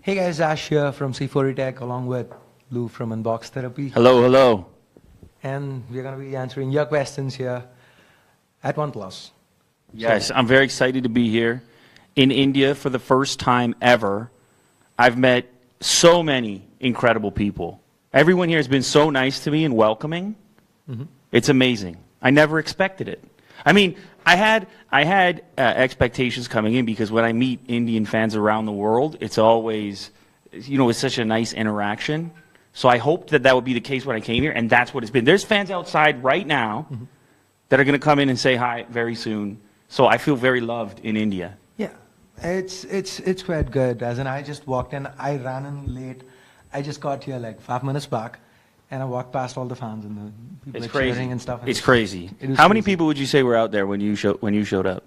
Hey guys, Ash here from C4ETech along with Lou from Unbox Therapy. Hello, hello. And we're going to be answering your questions here at OnePlus. Yes, I'm very excited to be here in India for the first time ever. I've met so many incredible people. Everyone here has been so nice to me and welcoming. It's amazing. I never expected it. I mean, I had expectations coming in because when I meet Indian fans around the world, it's always, it's such a nice interaction. So I hoped that that would be the case when I came here, and that's what it's been. There's fans outside right now that are going to come in and say hi very soon. So I feel very loved in India. Yeah, it's quite good. As in, I just walked in, I ran in late. I just got here like 5 minutes back, and I walked past all the fans and the people It's cheering crazy. and stuff. It's crazy. How many people would you say were out there when you showed up?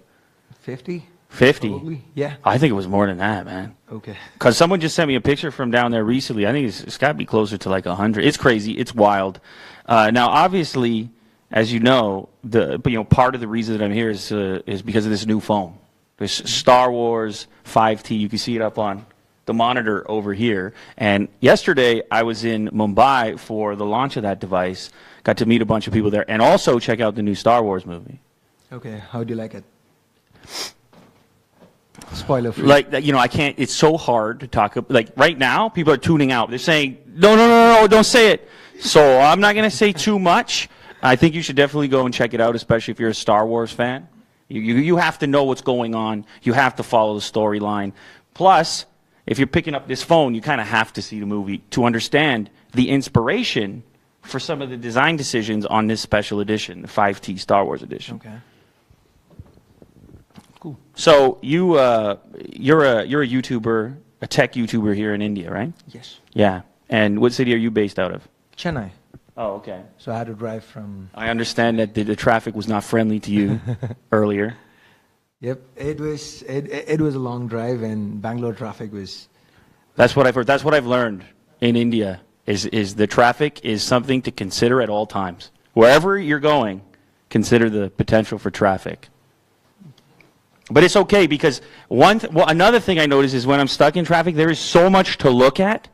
50? 50? Probably, yeah. I think it was more than that, man. Okay. Because someone just sent me a picture from down there recently. I think it's got to be closer to like 100. It's crazy. It's wild. Now, obviously, as you know, part of the reason that I'm here is because of this new phone. This Starwars 5T. You can see it up on the monitor over here. And yesterday, I was in Mumbai for the launch of that device. Got to meet a bunch of people there, and also check out the new Star Wars movie. Okay, how do you like it? Spoiler free. Like, I can't, it's so hard to talk, like, right now, people are tuning out. They're saying, no, don't say it. So I'm not going to say too much. I think you should definitely go and check it out, especially if you're a Star Wars fan. You have to know what's going on. You have to follow the storyline. Plus, if you're picking up this phone, you kind of have to see the movie to understand the inspiration for some of the design decisions on this special edition, the 5T Star Wars edition. Okay. Cool. So you're a YouTuber, a tech YouTuber here in India, right? Yes. Yeah. And what city are you based out of? Chennai. Oh, okay. So I had to drive from... I understand that the traffic was not friendly to you earlier. Yep, it was a long drive, and Bangalore traffic was... That's what I've heard. That's what I've learned in India, is the traffic is something to consider at all times. Wherever you're going, consider the potential for traffic. But it's okay because another thing I notice is when I'm stuck in traffic, there is so much to look at.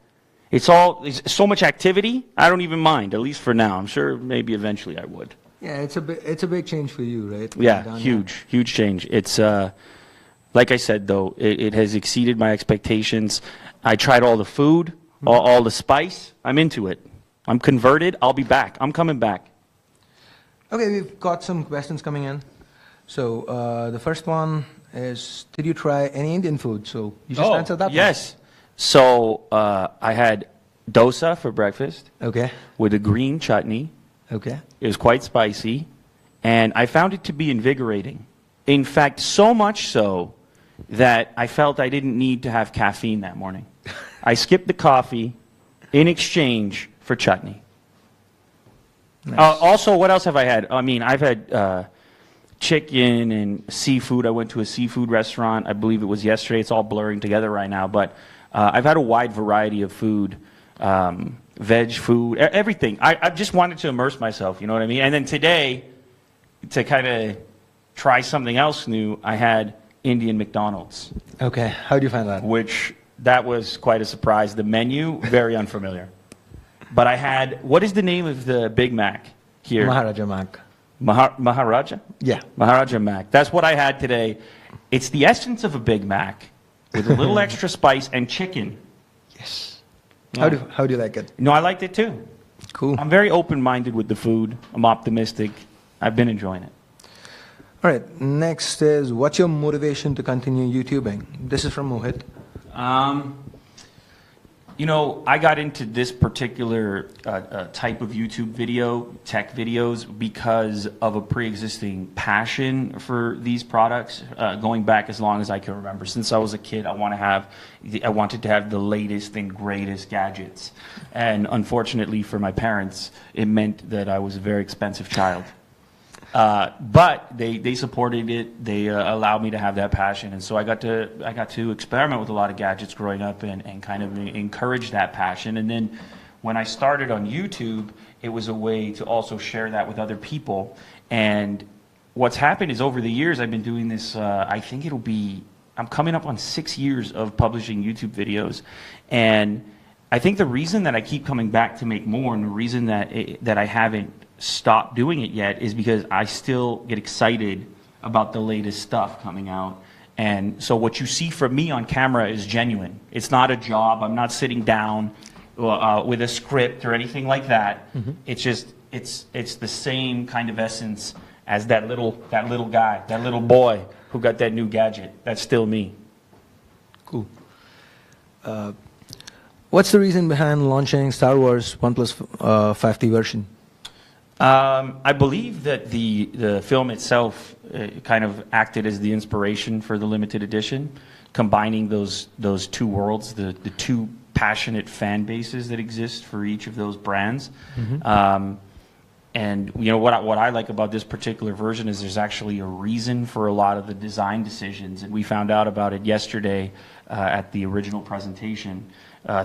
It's so much activity. I don't even mind, at least for now. I'm sure maybe eventually I would. Yeah, it's a big change for you, right? Yeah, huge change. It's like I said though, it has exceeded my expectations. I tried all the food, all the spice. I'm into it. I'm converted. I'll be back. I'm coming back. Okay, we've got some questions coming in. So the first one is, did you try any Indian food? So you just answered that one. Yes. So I had dosa for breakfast. Okay. With a green chutney. Okay. It was quite spicy, and I found it to be invigorating. In fact, so much so that I felt I didn't need to have caffeine that morning. I skipped the coffee in exchange for chutney. Nice. Also, what else have I had? I mean, I've had chicken and seafood. I went to a seafood restaurant. I believe it was yesterday. It's all blurring together right now, but I've had a wide variety of food. Veg food, everything. I just wanted to immerse myself, you know what I mean? And then today, to kind of try something else new, I had Indian McDonald's. Okay, how do you find that? That was quite a surprise. The menu, very unfamiliar. But I had, what is the name of the Big Mac here? Maharaja Mac. Maharaja? Yeah. Maharaja Mac. That's what I had today. It's the essence of a Big Mac with a little extra spice and chicken. Yes. Yeah. How do you like it? No, I liked it too. Cool. I'm very open-minded with the food. I'm optimistic. I've been enjoying it. All right. Next is, what's your motivation to continue YouTubing? This is from Mohit. I got into this particular type of YouTube video, tech videos, because of a pre-existing passion for these products, going back as long as I can remember. Since I was a kid, I wanted to have the latest and greatest gadgets. And unfortunately for my parents, it meant that I was a very expensive child. But they supported it. They allowed me to have that passion, and so I got to experiment with a lot of gadgets growing up and kind of encourage that passion. And then when I started on YouTube, it was a way to also share that with other people. And what's happened is over the years I've been doing this. I think it'll be I'm coming up on 6 years of publishing YouTube videos, and I think the reason that I keep coming back to make more, and the reason that I haven't stopped doing it yet, is because I still get excited about the latest stuff coming out. And so what you see from me on camera is genuine. It's not a job. I'm not sitting down with a script or anything like that. Mm-hmm. It's just it's the same kind of essence as that little guy, that little boy who got that new gadget. That's still me. Cool. What's the reason behind launching Star Wars OnePlus 5T version? I believe that the film itself kind of acted as the inspiration for the limited edition, combining those two worlds, the two passionate fan bases that exist for each of those brands. Mm-hmm. And you know what I like about this particular version is there's actually a reason for a lot of the design decisions, and we found out about it yesterday at the original presentation.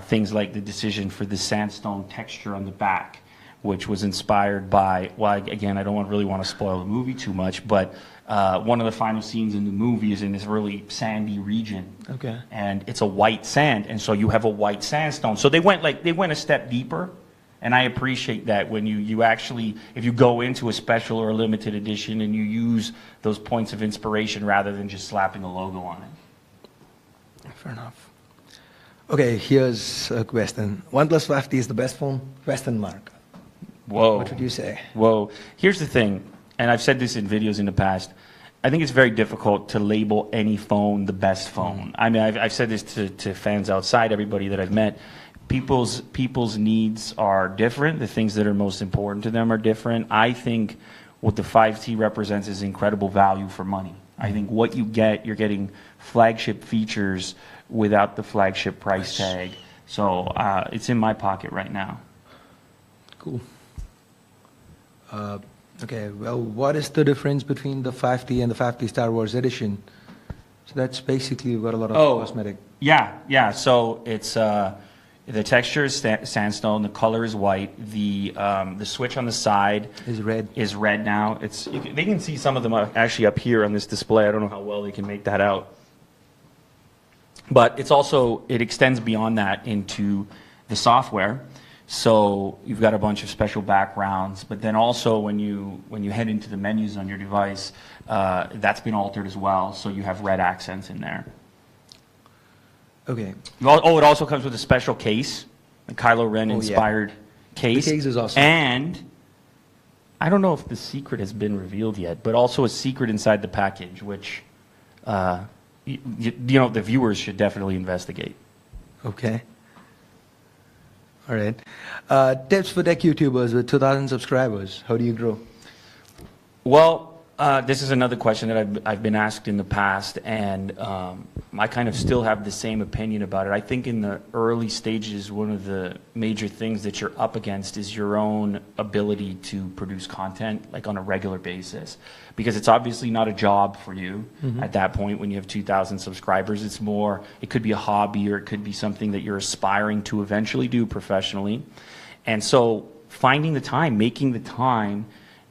Things like the decision for the sandstone texture on the back, which was inspired by, well, again, I don't really want to spoil the movie too much, but one of the final scenes in the movie is in this really sandy region. Okay. And it's a white sand, and so you have a white sandstone. So they went a step deeper, and I appreciate that when you actually, if you go into a special or a limited edition and you use those points of inspiration rather than just slapping a logo on it. Fair enough. Okay, here's a question. OnePlus 5T is the best phone? Question mark. Whoa. What would you say? Whoa. Here's the thing, and I've said this in videos in the past. I think it's very difficult to label any phone the best phone. I mean, I've said this to fans outside, everybody that I've met. People's needs are different. The things that are most important to them are different. I think what the 5T represents is incredible value for money. I think what you get, you're getting flagship features without the flagship price tag. So it's in my pocket right now. Cool. Okay, well, what is the difference between the 5T and the 5T Star Wars edition? So that's basically, you've got a lot of cosmetic. Yeah. So it's the texture is sandstone. The color is white. The switch on the side is red. Is red now. They can see some of them actually up here on this display. I don't know how well they can make that out. But it extends beyond that into the software. So you've got a bunch of special backgrounds, but then also when you head into the menus on your device, that's been altered as well. So you have red accents in there. Okay. Oh, it also comes with a special case, a Kylo Ren inspired case. The case is awesome. And I don't know if the secret has been revealed yet, but also a secret inside the package, which the viewers should definitely investigate. Okay. All right. Tips for tech YouTubers with 2,000 subscribers. How do you grow? Well, this is another question that I've been asked in the past, and I kind of still have the same opinion about it. I think in the early stages, one of the major things that you're up against is your own ability to produce content like on a regular basis, because it's obviously not a job for you at that point when you have 2,000 subscribers. It's more, it could be a hobby or it could be something that you're aspiring to eventually do professionally. And so finding the time, making the time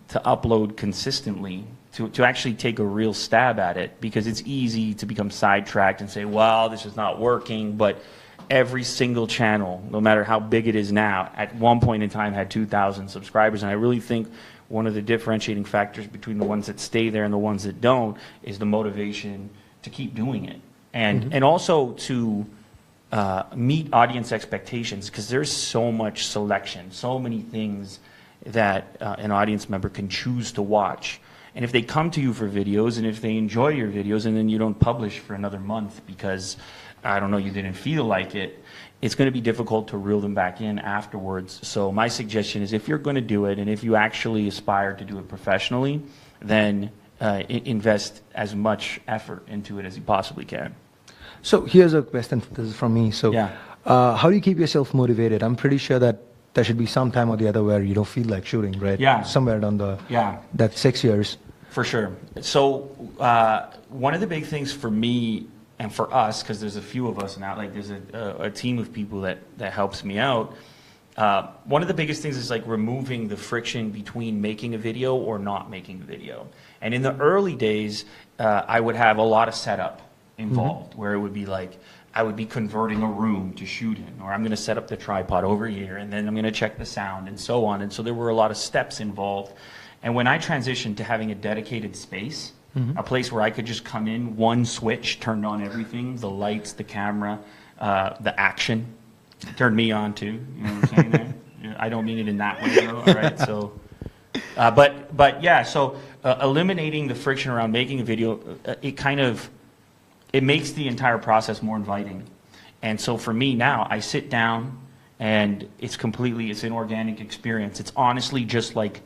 to upload consistently, to actually take a real stab at it, because it's easy to become sidetracked and say, well, this is not working, but every single channel, no matter how big it is now, at one point in time had 2,000 subscribers, and I really think one of the differentiating factors between the ones that stay there and the ones that don't is the motivation to keep doing it, and also to meet audience expectations, because there's so much selection, so many things that an audience member can choose to watch. And if they come to you for videos, and if they enjoy your videos, and then you don't publish for another month because, I don't know, you didn't feel like it, it's going to be difficult to reel them back in afterwards. So my suggestion is, if you're going to do it, and if you actually aspire to do it professionally, then invest as much effort into it as you possibly can. So here's a question. This is from me. So how do you keep yourself motivated? I'm pretty sure that there should be some time or the other where you don't feel like shooting, right? Yeah. Somewhere down that 6 years. For sure. So one of the big things for me and for us, because there's a few of us now, like there's a team of people that helps me out. One of the biggest things is like removing the friction between making a video or not making a video. And in the early days, I would have a lot of setup. involved, where it would be like, I would be converting a room to shoot in, or I'm going to set up the tripod over here, and then I'm going to check the sound, and so on. And so there were a lot of steps involved. And when I transitioned to having a dedicated space, a place where I could just come in, one switch, turned on everything, the lights, the camera, the action, turned me on too, you know what I'm saying there? I don't mean it in that way, though, all right? So, but yeah, so eliminating the friction around making a video, it makes the entire process more inviting. And so for me now, I sit down and it's an organic experience. It's honestly just like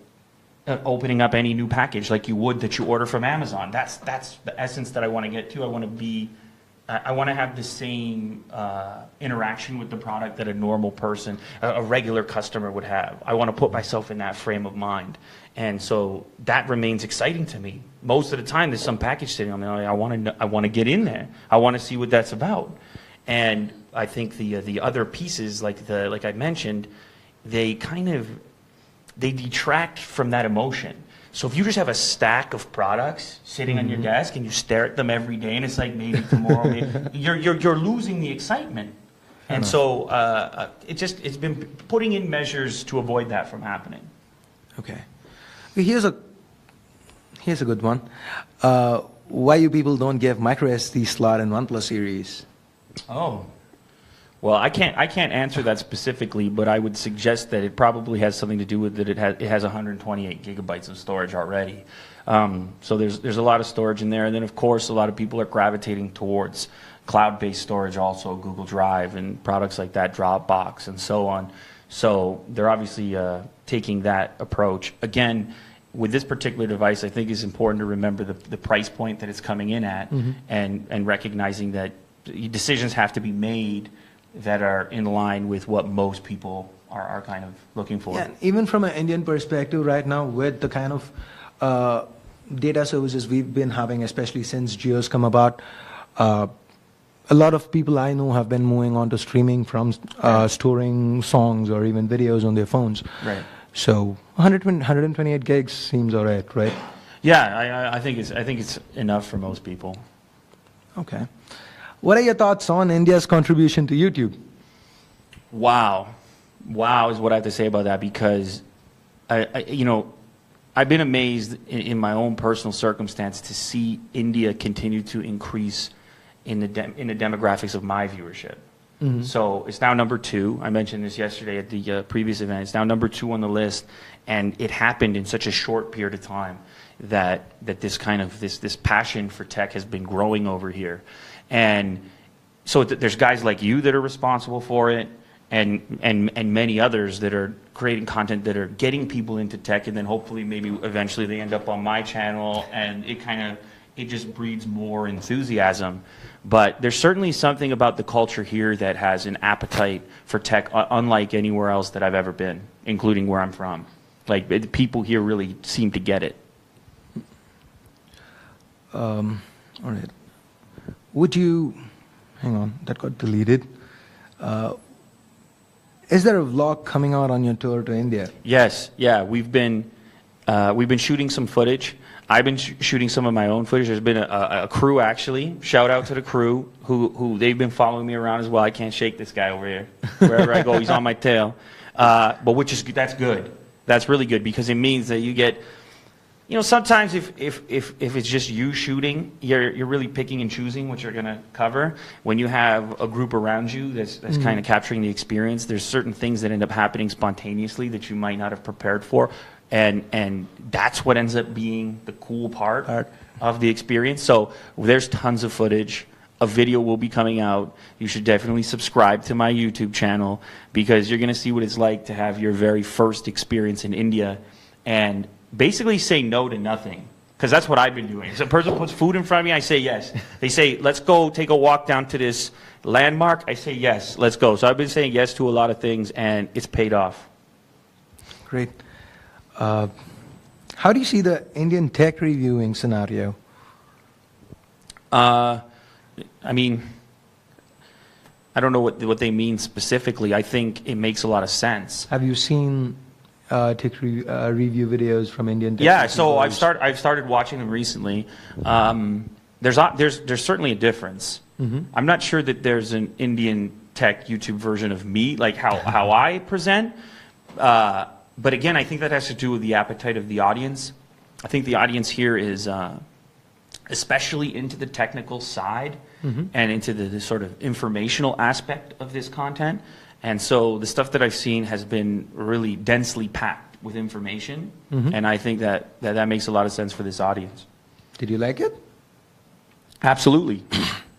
opening up any new package like you would that you order from Amazon. That's the essence that I want to get to. I want to have the same interaction with the product that a normal person, a regular customer would have. I want to put myself in that frame of mind. And so that remains exciting to me. Most of the time there's some package sitting on me. I want to get in there. I want to see what that's about. And I think the other pieces, like I mentioned, they detract from that emotion. So if you just have a stack of products sitting on your desk and you stare at them every day and it's like maybe tomorrow, you're losing the excitement. And so it's been putting in measures to avoid that from happening. Okay. Here's a good one. Why you people don't give micro SD slot in OnePlus series? Oh. Well, I can't answer that specifically, but I would suggest that it probably has something to do with that it has 128 gigabytes of storage already. So there's a lot of storage in there, and then of course a lot of people are gravitating towards cloud-based storage, also Google Drive and products like that, Dropbox and so on. So they're obviously taking that approach. Again, with this particular device, I think it's important to remember the price point that it's coming in at, and recognizing that decisions have to be made that are in line with what most people are kind of looking for. Yeah, even from an Indian perspective right now, with the kind of data services we've been having, especially since Jio's come about, a lot of people I know have been moving on to streaming from storing songs or even videos on their phones. Right. So 128 gigs seems all right, right? Yeah, I think it's enough for most people. Okay. What are your thoughts on India's contribution to YouTube? Wow is what I have to say about that, because I've been amazed in my own personal circumstance to see India continue to increase in the demographics of my viewership. So it's now number 2. I mentioned this yesterday at the previous event. It's now number 2 on the list, and it happened in such a short period of time that this passion for tech has been growing over here. And so there's guys like you that are responsible for it, and many others that are creating content that are getting people into tech, and then hopefully maybe eventually they end up on my channel, and it just breeds more enthusiasm. But there's certainly something about the culture here that has an appetite for tech unlike anywhere else that I've ever been, including where I'm from. Like, people here really seem to get it. All right. Hang on, that got deleted. Is there a vlog coming out on your tour to India? Yes, yeah, we've been shooting some footage. I've been shooting some of my own footage. There's been a crew, actually. Shout out to the crew who they've been following me around as well. I can't shake this guy over here. Wherever I go, he's on my tail. But that's good. That's really good, because it means that you get, sometimes if it's just you shooting, you're really picking and choosing what you're going to cover. When you have a group around you that's kind of capturing the experience, there's certain things that end up happening spontaneously that you might not have prepared for. And that's what ends up being the cool part of the experience. So there's tons of footage. A video will be coming out. You should definitely subscribe to my YouTube channel, because you're going to see what it's like to have your very first experience in India and basically say no to nothing. Because that's what I've been doing. If a person puts food in front of me, I say yes. They say, let's go take a walk down to this landmark. I say yes, let's go. So I've been saying yes to a lot of things, and it's paid off. Great. How do you see the Indian tech reviewing scenario? I mean, I don't know what they mean specifically. I think it makes a lot of sense. Have you seen tech review videos from Indian tech Yeah, reviewers? so I've started watching them recently. there's certainly a difference. Mm-hmm. I'm not sure that there's an Indian tech YouTube version of me, like how I present. But again, I think that has to do with the appetite of the audience. I think the audience here is especially into the technical side and into the sort of informational aspect of this content. And so the stuff that I've seen has been really densely packed with information. And I think that makes a lot of sense for this audience. Did you like it? Absolutely.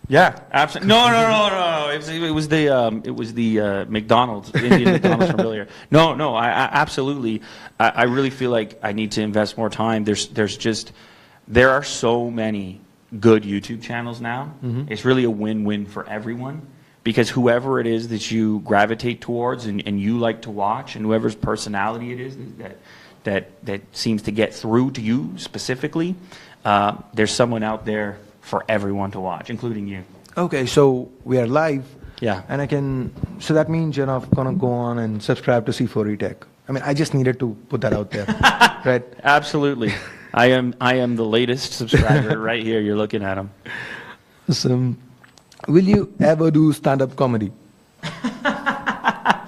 Yeah, absolutely. No. It was the McDonald's, Indian McDonald's from earlier. No. I absolutely. I really feel like I need to invest more time. There are so many good YouTube channels now. It's really a win-win for everyone, because whoever it is that you gravitate towards and you like to watch, and whoever's personality it is that seems to get through to you specifically, there's someone out there for everyone to watch, including you. Okay, so we are live. Yeah. And so that means you're not going to go on and subscribe to C4ETech. I mean, I just needed to put that out there, right? Absolutely. I am the latest subscriber right here. You're looking at him. So, will you ever do stand-up comedy? I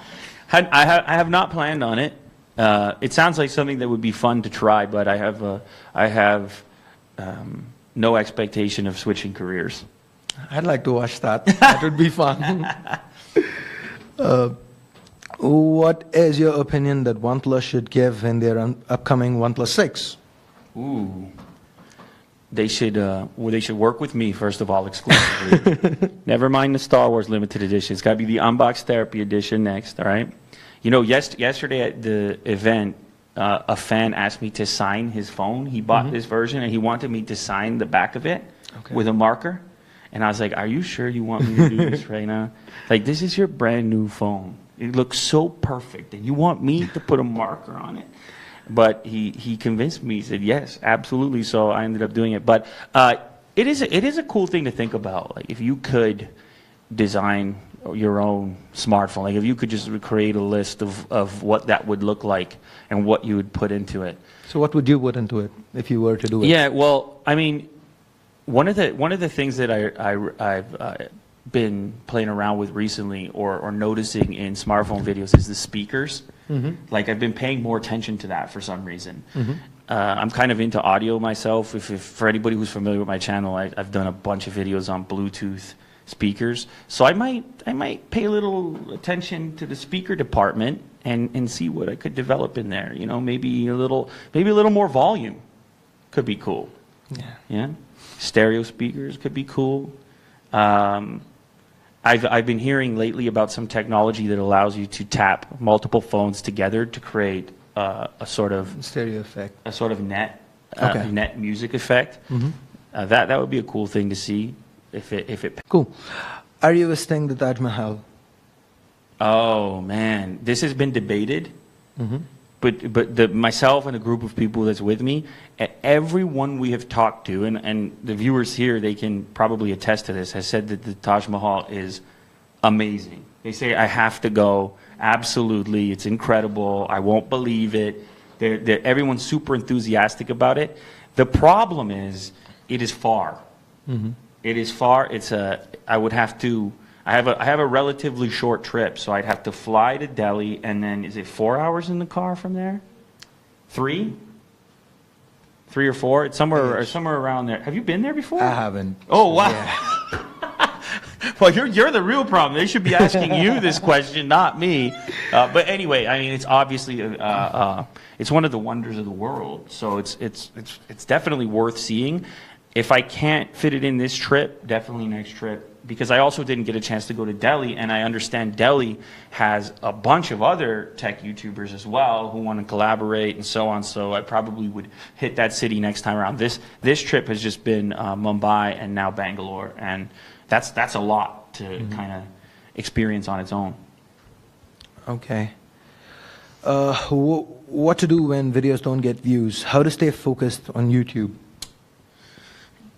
have not planned on it. It sounds like something that would be fun to try, but I have no expectation of switching careers. I'd like to watch that. That would be fun. What is your opinion that OnePlus should give in their upcoming OnePlus 6? Ooh. They should work with me, first of all, exclusively. Never mind the Star Wars limited edition. It's got to be the Unbox Therapy edition next, all right? You know, yesterday at the event, a fan asked me to sign his phone. He bought this version, and he wanted me to sign the back of it with a marker. And I was like, are you sure you want me to do this right now? Like, this is your brand new phone. It looks so perfect, and you want me to put a marker on it? But he convinced me. He said, yes, absolutely. So I ended up doing it. But it is a cool thing to think about. Like, if you could design your own smartphone, like if you could just create a list of what that would look like and what you would put into it. So what would you put into it if you were to do it? Yeah, well, I mean, one of the things that I've been playing around with recently or noticing in smartphone videos is the speakers. Like, I've been paying more attention to that for some reason. I'm kind of into audio myself. If for anybody who's familiar with my channel, I've done a bunch of videos on Bluetooth speakers. So I might pay a little attention to the speaker department and see what I could develop in there. You know, maybe a little more volume could be cool. Yeah. Stereo speakers could be cool. I've been hearing lately about some technology that allows you to tap multiple phones together to create a sort of stereo effect, a sort of net music effect. That would be a cool thing to see if it. Cool. Are you visiting the Taj Mahal? Oh man, this has been debated. But myself and a group of people that's with me, everyone we have talked to, and the viewers here, they can probably attest to this, has said that the Taj Mahal is amazing. They say, I have to go. Absolutely. It's incredible. I won't believe it. Everyone's super enthusiastic about it. The problem is, it is far. It is far. I have a relatively short trip, so I'd have to fly to Delhi, and then is it 4 hours in the car from there? 3 or 4? It's somewhere around there. Have you been there before? I haven't. Oh wow! Yeah. Well, you're the real problem. They should be asking you this question, not me. But anyway, I mean, it's obviously it's one of the wonders of the world. So it's definitely worth seeing. If I can't fit it in this trip, definitely next trip. Because I also didn't get a chance to go to Delhi, and I understand Delhi has a bunch of other tech YouTubers as well who want to collaborate and so on. So I probably would hit that city next time around. This trip has just been Mumbai and now Bangalore, and that's a lot to kind of experience on its own. Okay. What to do when videos don't get views? How to stay focused on YouTube?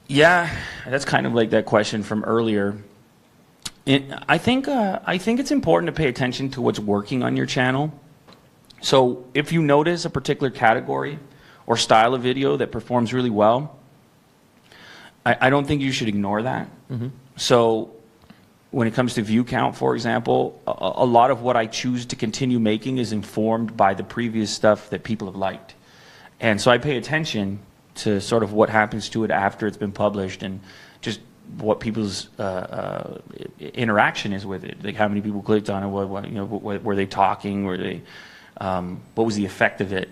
Yeah, that's kind of like that question from earlier. I think it's important to pay attention to what's working on your channel. So if you notice a particular category or style of video that performs really well, I don't think you should ignore that. So when it comes to view count, for example, a lot of what I choose to continue making is informed by the previous stuff that people have liked. And so I pay attention to sort of what happens to it after it's been published and just what people's interaction is with it. Like how many people clicked on it, what were they talking, were they, what was the effect of it?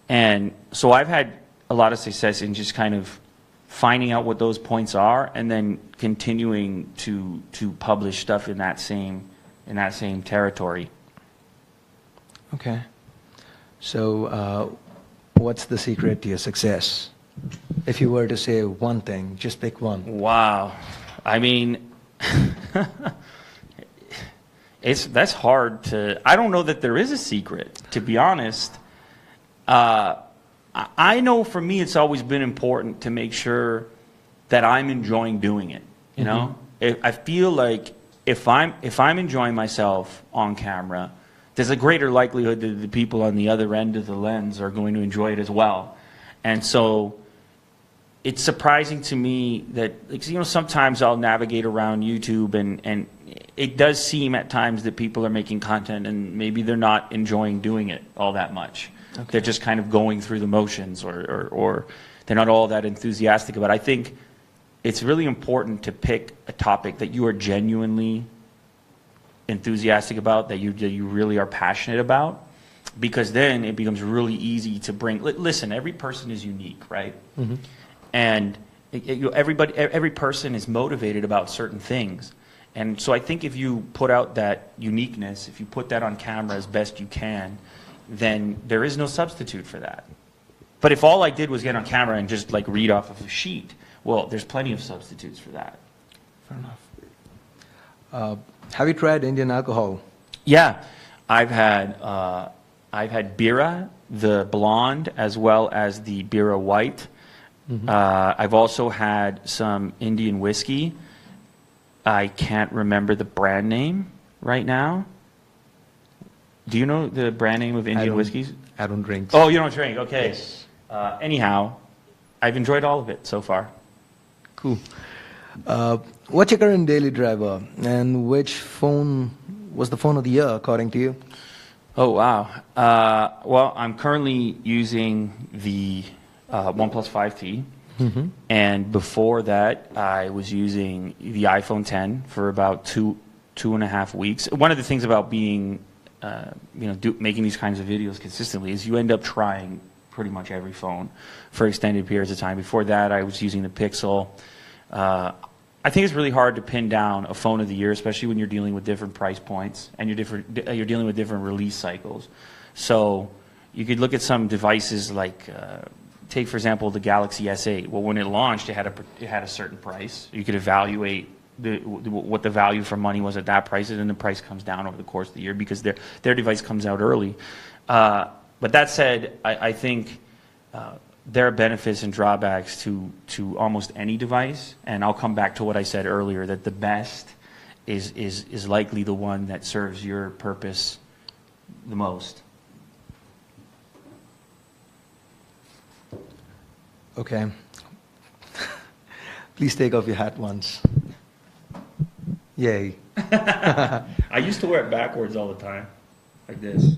And so I've had a lot of success in just kind of finding out what those points are and then continuing to publish stuff in that same territory. Okay. So what's the secret to your success? If you were to say one thing, just pick one. Wow. I mean, that's hard to, I don't know that there is a secret, to be honest. I know for me it's always been important to make sure that I'm enjoying doing it, you know? I feel like if I'm enjoying myself on camera, there's a greater likelihood that the people on the other end of the lens are going to enjoy it as well. And so it's surprising to me that, like, you know, sometimes I'll navigate around YouTube and it does seem at times that people are making content and maybe they're not enjoying doing it all that much. Okay. They're just kind of going through the motions or they're not all that enthusiastic about it. I think it's really important to pick a topic that you are genuinely enthusiastic about, that you really are passionate about, because then it becomes really easy to bring. Listen, every person is unique, right? And every person is motivated about certain things. And so I think if you put out that uniqueness, if you put that on camera as best you can, then there is no substitute for that. But if all I did was get on camera and just like read off of a sheet, well, there's plenty of substitutes for that. Fair enough. Have you tried Indian alcohol? Yeah, I've had Bira, the blonde, as well as the Bira white. I've also had some Indian whiskey. I can't remember the brand name right now. Do you know the brand name of Indian whiskeys? I don't drink. Oh, you don't drink, okay. Yes. Anyhow, I've enjoyed all of it so far. Cool. What's your current daily driver, and which phone was the phone of the year according to you? Oh, wow. Well, I'm currently using the OnePlus 5T. And before that, I was using the iPhone 10 for about two and a half weeks. One of the things about being, making these kinds of videos consistently is you end up trying pretty much every phone for extended periods of time. Before that, I was using the Pixel. I think it's really hard to pin down a phone of the year, especially when you're dealing with different price points and you're dealing with different release cycles. So you could look at some devices like, take for example the Galaxy S8. Well, when it launched, it had a certain price. You could evaluate what the value for money was at that price, and then the price comes down over the course of the year because their device comes out early. But that said, I think there are benefits and drawbacks to almost any device, and I'll come back to what I said earlier, that the best is likely the one that serves your purpose the most. Okay. Please take off your hat once. Yay. I used to wear it backwards all the time, like this.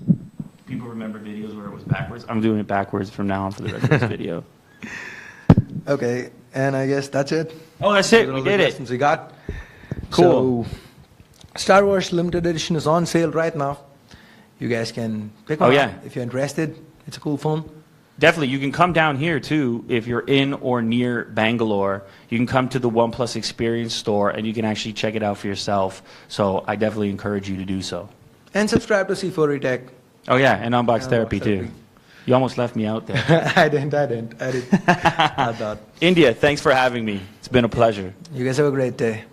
People remember videos where it was backwards. I'm doing it backwards from now on for the rest of this video. Okay, and I guess that's it. Oh, that's it. We did it. We got. Cool. So, Star Wars Limited Edition is on sale right now. You guys can pick one up if you're interested. It's a cool phone. Definitely. You can come down here, too, if you're in or near Bangalore. You can come to the OnePlus Experience store, and you can actually check it out for yourself. So I definitely encourage you to do so. And subscribe to C4ETech. Oh, yeah, and Unbox Therapy, too. You almost left me out there. I didn't. I thought. India, thanks for having me. It's been a pleasure. You guys have a great day.